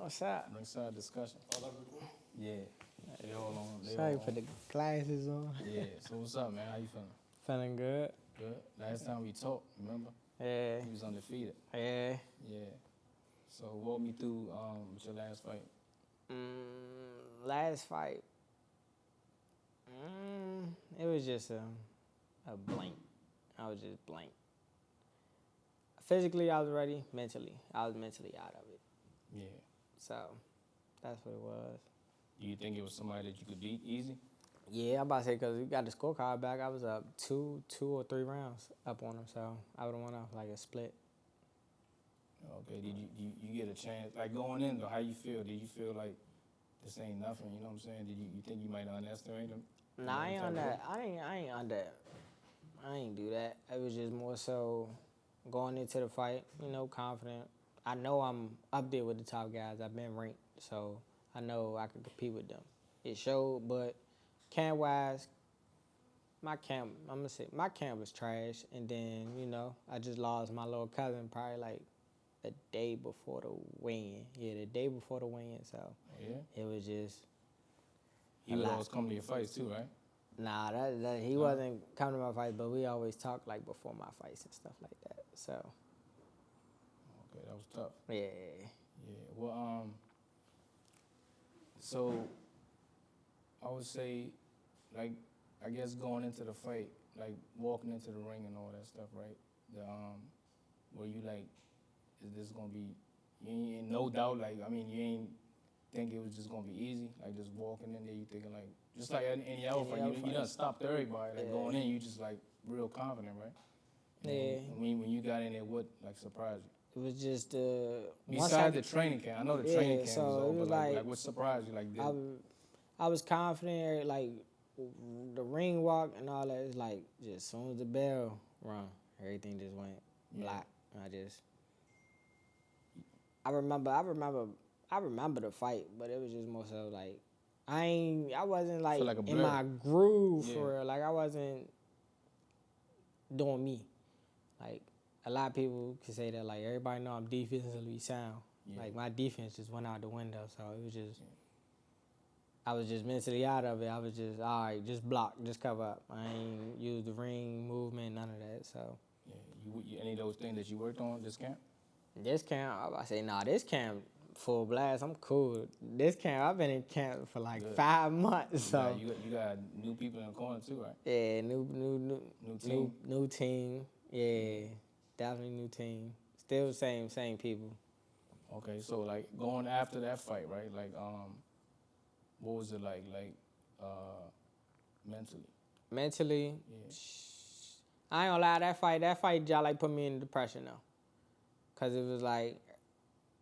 What's up? Ringside discussion. Yeah. They all on. Sorry for the glasses on. Yeah. So what's up, man? How you feeling? Feeling good. Good. Last time we talked, remember? Yeah. He was undefeated. Yeah. Yeah. So walk me through with your last fight. Last fight. It was just a blank. I was just blank. Physically, I was ready. Mentally, I was mentally out of it. Yeah. So, that's what it was. Do you think it was somebody that you could beat easy? Yeah, I'm about to say because we got the scorecard back. I was up two or three rounds up on him, so I would have won off like a split. Okay. Did you get a chance? Like going in though, how you feel? Did you feel like this ain't nothing? You know what I'm saying? Did you think you might underestimate him? Nah, I ain't on that. I ain't on that. I ain't do that. It was just more so going into the fight, confident. I know I'm up there with the top guys. I've been ranked, so I know I can compete with them. It showed, but camp-wise, my camp was trash. And then, I just lost my little cousin probably like the day before the weigh-in. Yeah, the day before the weigh-in, so yeah? it was just He would always come to your fights too, right? Nah, he wasn't coming to my fights, but we always talk like before my fights and stuff like that. So. Okay, that was tough. Yeah. Yeah. Well, so I would say, like, I guess going into the fight, like walking into the ring and all that stuff, right? Were you like, is this gonna be? You ain't no doubt. Like, I mean, you ain't think it was just gonna be easy. Like just walking in there, you thinking like, just like any other fight, you done stopped everybody. Like going in, you just like real confident, right? And when you got in there, what like surprised you? It was just besides the training camp. I know the training camp so was over, it was like what surprised you? Like I was confident, like the ring walk and all that. It's like just as soon as the bell rung, everything just went black. I remember the fight, but it was just more so like I wasn't like in my groove for real. Like I wasn't doing me. Like a lot of people can say that like everybody know I'm defensively sound. Yeah. Like my defense just went out the window, so it was just I was just mentally out of it. I was just all right, just block, just cover up. I ain't use the ring movement, none of that. So you any of those things that you worked on this camp? This camp, I say this camp full blast. I'm cool. This camp, I've been in camp for like 5 months. So you got new people in the corner too, right? Yeah, new team. Yeah, definitely new team. Still same people. Okay, so like going after that fight, right? Like what was it like mentally? Mentally, I ain't gonna lie. That fight, y'all like put me in depression though, cause it was like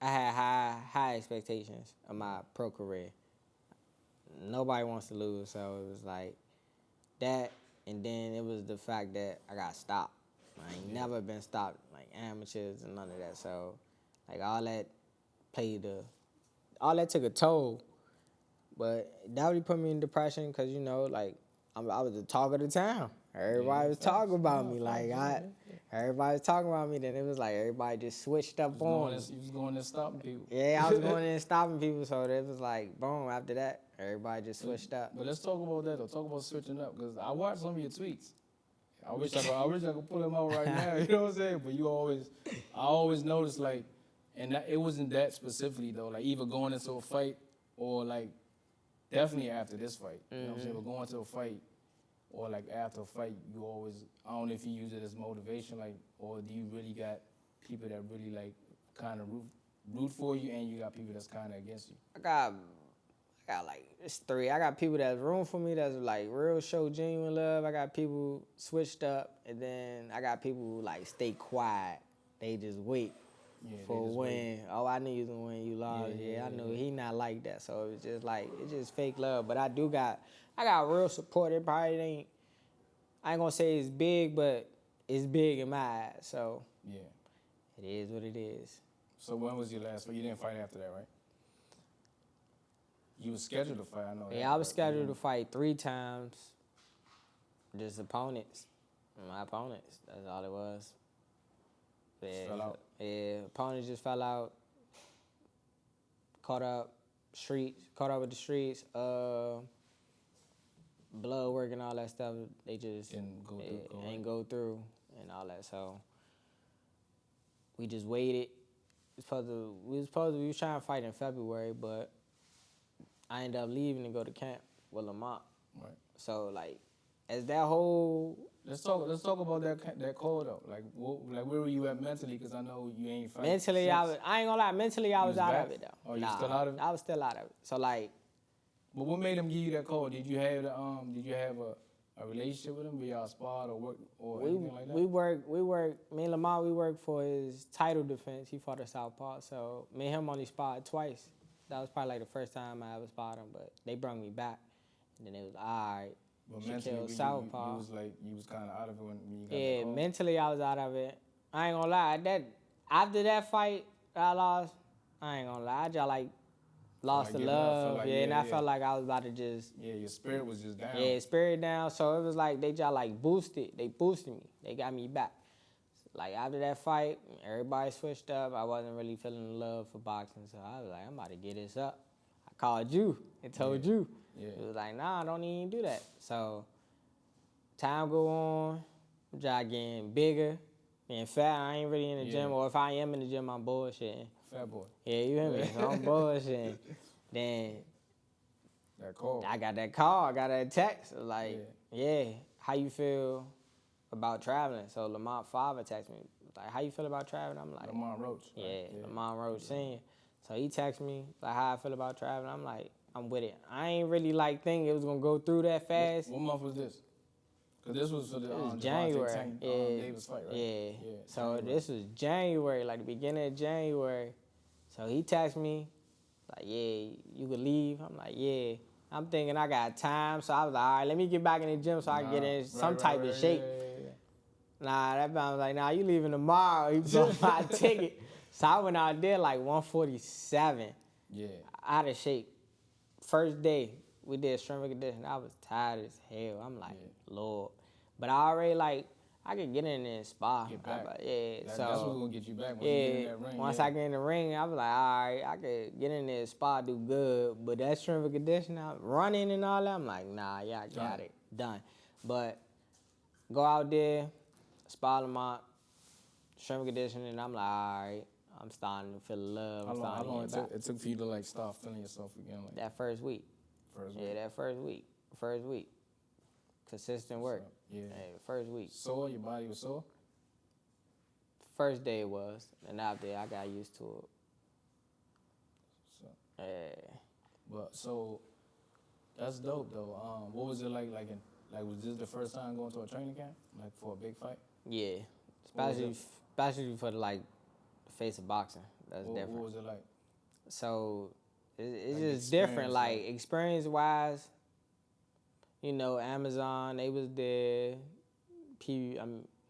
I had high expectations of my pro career. Nobody wants to lose, so it was like that, and then it was the fact that I got stopped. I ain't never been stopped like amateurs and none of that. So like all that took a toll. But that really put me in depression because like I was the talk of the town. Everybody was talking about me. Everybody was talking about me. Then it was like everybody just switched up on me. You was going in stopping people. Yeah, I was going in and stopping people. So it was like boom. After that, everybody just switched up. But let's talk about that. Though. Talk about switching up because I watched some of your tweets. I wish I could pull them out right now. You know what I'm saying? But I always noticed like, and it wasn't that specifically though. Like either going into a fight or like. Definitely after this fight. You know what I'm saying? But going to a fight or like after a fight, you always, I don't know if you use it as motivation, like, or do you really got people that really like kind of root for you and you got people that's kind of against you? I got like, it's 3. I got people that's room for me that's like real show genuine love. I got people switched up and then I got people who like stay quiet. They just wait. For a win. Oh, I knew you was gonna win. You lost. I knew he not like that. So it's just like it's fake love. But I got real support. It probably ain't. I ain't gonna say it's big, but it's big in my eyes. So it is what it is. So when was your last fight? You didn't fight after that, right? You was scheduled to fight. I know. Yeah, I was scheduled to fight 3 times. Just opponents. My opponents. That's all it was. Just fell out. Yeah, opponents just fell out. caught up with the streets, blood work and all that stuff. They just ain't go through and all that. So we just waited. We was trying to fight in February, but I ended up leaving to go to camp with Lamont. Right. So like, as that whole Let's talk about that call though. Like where were you at mentally? Because I know you ain't fighting. Mentally, I ain't gonna lie. Mentally, I was out back? of it though. Oh, you still out of it? I was still out of it. So like, but what made him give you that call? Did you have a relationship with him? Were y'all sparred or work or anything like that? we work. Me and Lamont, we worked for his title defense. He fought at Southpaw. So me and him only sparred twice. That was probably like the first time I ever sparred him. But they brought me back, and then it was all right. But mentally, you was kind of out of it when you got that call? Mentally I was out of it. I ain't gonna lie. After that fight I lost, I ain't gonna lie. I just like lost the love. I felt like I was about to just. Yeah, your spirit was just down. Yeah, spirit down. So it was like they just like boosted. They boosted me. They got me back. Like after that fight, everybody switched up. I wasn't really feeling the love for boxing, so I was like, I'm about to get this up. I called you and told you. Yeah. It was like, nah, don't even do that. So time go on, I'm just getting bigger, being fat. I ain't really in the gym, or if I am in the gym, I'm bullshitting. Fat boy. Yeah, you hear me? So I'm bullshitting. Then that call. I got that call. I got that text. Like, how you feel about traveling? So Lamont father texted me, like, how you feel about traveling? I'm like, Lamont Roach. Right? Yeah, Lamont Roach Senior. So he texted me, like, how I feel about traveling. I'm like, I'm with it. I ain't really like thinking it was gonna go through that fast. What month was this? Because this was for the January. Davis fight, right? Yeah. So this was January, like the beginning of January. So he texted me, like, yeah, you could leave. I'm like, yeah. I'm thinking I got time, so I was like, all right, let me get back in the gym so I can get in some type of shape. Nah, that man was like, nah, you leaving tomorrow. He bought my ticket. So I went out there like 147. Yeah. Out of shape. First day, we did strength and conditioning. I was tired as hell. I'm like, Lord. But I already I could get in there and spar. Get back. So that's what's going to get you back once you get in that ring. Once I get in the ring, I was like, all right, I could get in there and spar, do good. But that strength and conditioning, running and all that, I'm like, nah, yeah, I got it. Done. But go out there, spar Lamont, strength and conditioning, and I'm like, all right, I'm starting to feel love. How long it took for you to start feeling yourself again? That first week. Yeah, that first week. Consistent work. First week. Sore? Your body was sore? First day it was, and after I got used to it. But so that's dope though. What was it like? Was this the first time going to a training camp, for a big fight? Yeah, especially for the face of boxing. That's different. What was it like? So it's just different. Experience wise, Amazon, they was there.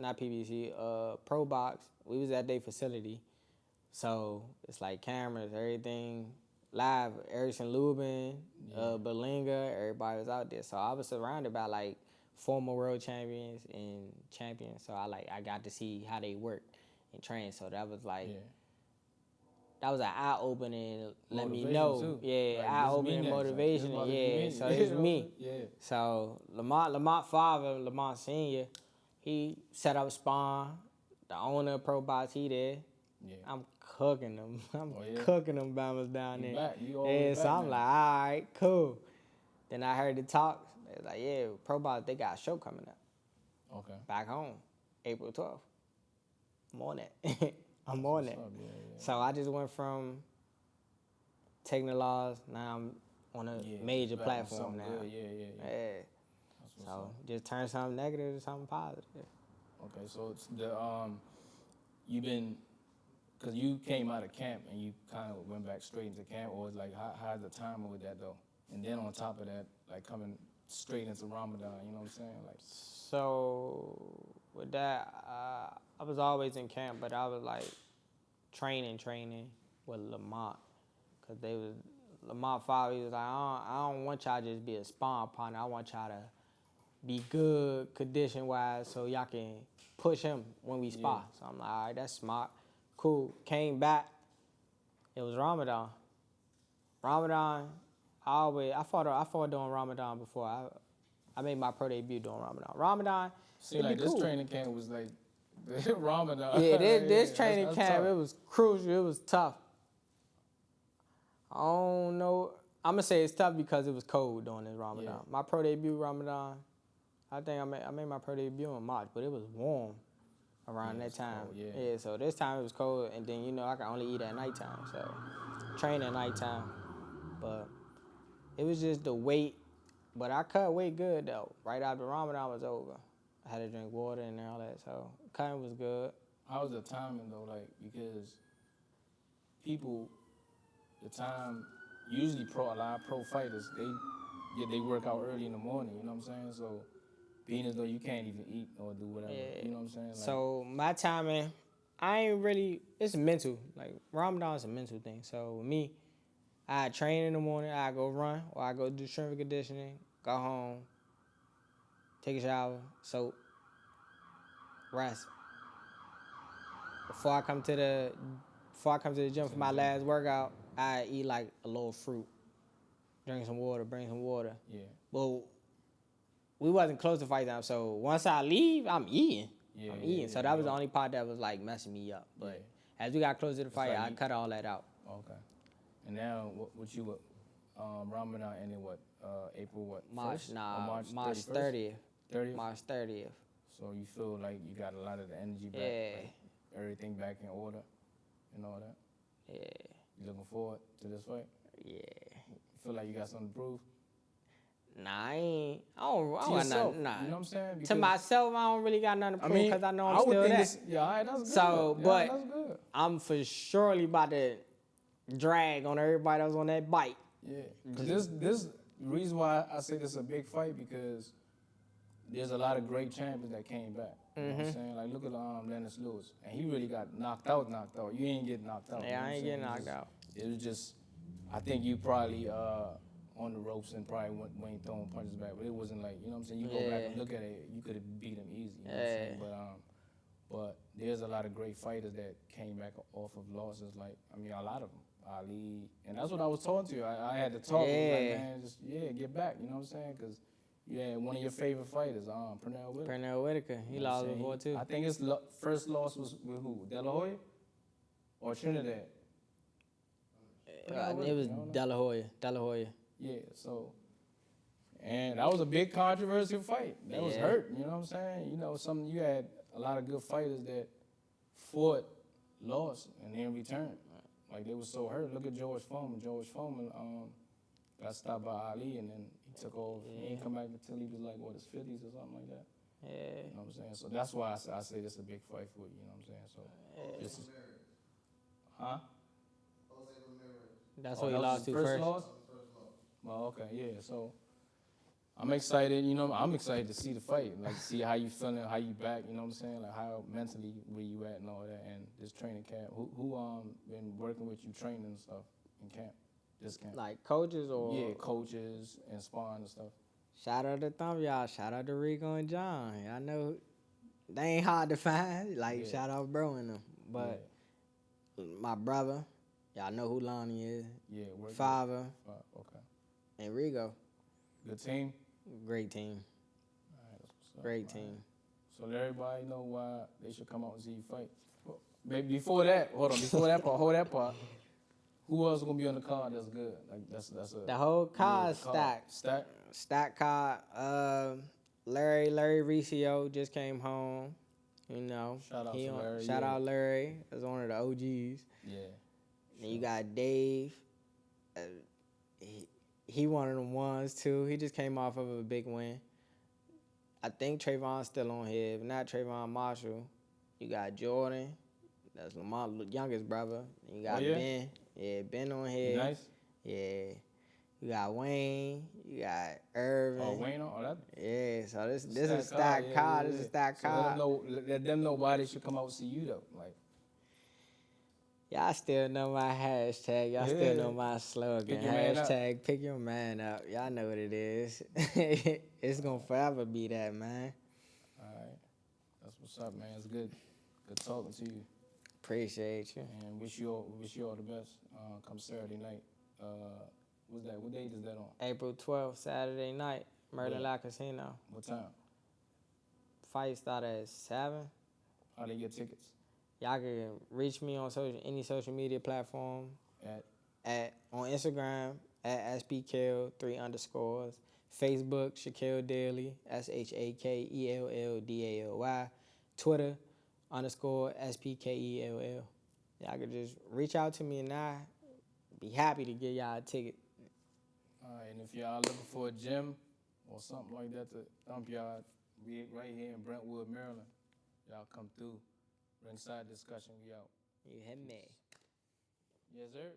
Not PBC, Pro Box. We was at their facility. So it's cameras, everything live. Erickson Lubin, Berlinga, everybody was out there. So I was surrounded by former world champions and champions. So I got to see how they work and train. So that was that was an eye opening. Let me know, too. Eye opening motivation. So it's me. Yeah. So Lamont father, Lamont Senior, he set up spawn. The owner of Pro Box, he there. Yeah. I'm cooking them. Cooking them Bammers down there. Back. So I'm like, all right, cool. Then I heard the talks. They was like, yeah, Pro Box, they got a show coming up. Okay. Back home, April 12th. I'm on that. I'm on that. So I just went from taking the loss. Now I'm on a major platform now. So just turn something negative to something positive. Okay, so it's you've been, because you came out of camp and you kind of went back straight into camp, or it's how's the timing with that though? And then on top of that, coming straight into Ramadan, you know what I'm saying? So with that, I was always in camp, but I was training with Lamont, because Lamont father, he was like, I don't want y'all to just be a spawn partner. I want y'all to be good condition-wise so y'all can push him when we spar. So I'm like, all right, that's smart. Cool. Came back. It was Ramadan. Ramadan, I fought during Ramadan before. I made my pro debut during Ramadan. Ramadan, See, it'd be like this cool. training camp was like Ramadan. Yeah, this Yeah, training that's camp, tough. it was crucial. It was tough. I don't know. I'm gonna say it's tough because it was cold during this Ramadan. Yeah. My pro debut Ramadan, I think I made my pro debut in March, but it was warm around Yeah, that it's time. cold, yeah. So this time it was cold, and then I can only eat at nighttime, so train at nighttime. But it was just the weight. But I cut weight good though. Right after Ramadan was over, I had to drink water and all that, so cutting was good. How was the timing though? Like because people, the time usually a lot of pro fighters they work out early in the morning. You know what I'm saying? So being as though you can't even eat or do whatever. Yeah. You know what I'm saying? Like, So my timing, I ain't really. It's mental. Like Ramadan is a mental thing. So with me, I train in the morning. I go run or I go do strength and conditioning. Go home, take a shower, soap, rest. Before I come to the gym for my last workout, I eat like a little fruit, drink some water, bring some water. yeah, Well, we wasn't close to fight time, so once I leave, I'm eating. yeah, I'm eating. yeah, So that was the only part that was like messing me up. But as we got closer to the fight, like I you- cut all that out. Okay. And now what you Ramadan ended what April what March, 1st? nah, Or March 31st? 30th. 30th. March 30th. So you feel like you got a lot of the energy back, Yeah. like everything back in order, and all that. Yeah. You looking forward to this fight? Yeah. You feel like you got something to prove Nah, I ain't. I don't to got yourself? nothing. Nah. You know what I'm saying? To Because, myself, I don't really got nothing to prove because I know I'm would still think that. this. Yeah, all right, that's good. So, yeah, but that's good. I'm for surely about to drag on everybody that was on that bike. Yeah, because this reason why I say this is a big fight because there's a lot of great champions that came back. You know what I'm saying? Like look at Lennox Lewis, and he really got knocked out. You ain't get knocked out. you know Yeah, what I I'm ain't saying? getting knocked out. It was just, I think you probably on the ropes and probably went throwing punches back, but it wasn't like you know what I'm saying. You go back and look at it, you could have beat him easy. You know what I'm saying? But there's a lot of great fighters that came back off of losses. Like a lot of them. Ali, and that's what I was talking to you. I had to talk. I was like, man, just get back. You know what I'm saying? Because you had one of your favorite fighters, Pernell Whitaker. Pernell Whitaker, he lost before too. I think his first loss was with who? De La Hoya or Trinidad? It was De La Hoya. De La Hoya. Yeah. So, and that was a big controversial fight. That was hurt. You know what I'm saying? You had a lot of good fighters that fought, lost, and then returned. Like they was so hurt. Look at George Foreman. George Foreman got stopped by Ali, and then he took over. He didn't come back until he was like his 50s or something like that. Yeah. You know what I'm saying? So that's why I say this is a big fight for you. You know what I'm saying? So, this is, huh? That's Oh, what he that was lost his to first. loss? Oh, okay, yeah. So I'm excited. I'm excited to see the fight, like see how you feeling, how you back. You know what I'm saying? Like how mentally where you at and all that. And this training camp, who been working with you training and stuff in camp? This camp? Like coaches or Yeah, coaches and sparring and stuff. Shout out to Thumb, y'all. Shout out to Rico and John. Y'all know they ain't hard to find. Like shout out bro and them. But my brother, y'all know who Lonnie is. Yeah, Father okay. and Rigo. Good team. Great team. All right, that's what's up. Great team. So let everybody know why they should come out and see you fight. Maybe before that part. Who else gonna be on the card that's good? Like that's a The whole card stacked. Stack card. Larry Riccio just came home. Shout out to Larry. Shout out Larry. That's one of the OGs. Yeah. And you got Dave. He one of them ones too. He just came off of a big win. I think Trayvon's still on here. If not Trayvon Marshall, you got Jordan. That's Lamont's youngest brother. And you got Ben. Yeah, Ben on here. Nice. Yeah. You got Wayne. You got Irvin. Oh, Wayne on that. Yeah, so this is a stacked card. This is a stacked card. Let them know why they should come out and see you though. Like y'all still know my hashtag. Y'all still know my slogan. Hashtag pick your man up. Y'all know what it is. It's gonna forever be that, man. All right. That's what's up, man. It's good talking to you. Appreciate you. And wish you all the best. Come Saturday night. What's that? What date is that on? April 12th, Saturday night, Merlin Where? La Casino. What time? Fight start at 7. How they get tickets? Y'all can reach me on any social media platform on Instagram at SPKell3_. Facebook, Shakell Daly, SHAKELLDALY. Twitter _SPKELL. Y'all can just reach out to me and I be happy to get y'all a ticket. All right, and if y'all looking for a gym or something like that to thump y'all, we right here in Brentwood, Maryland. Y'all come through. Ringside Discussion, we out. You hit me. Yes, sir.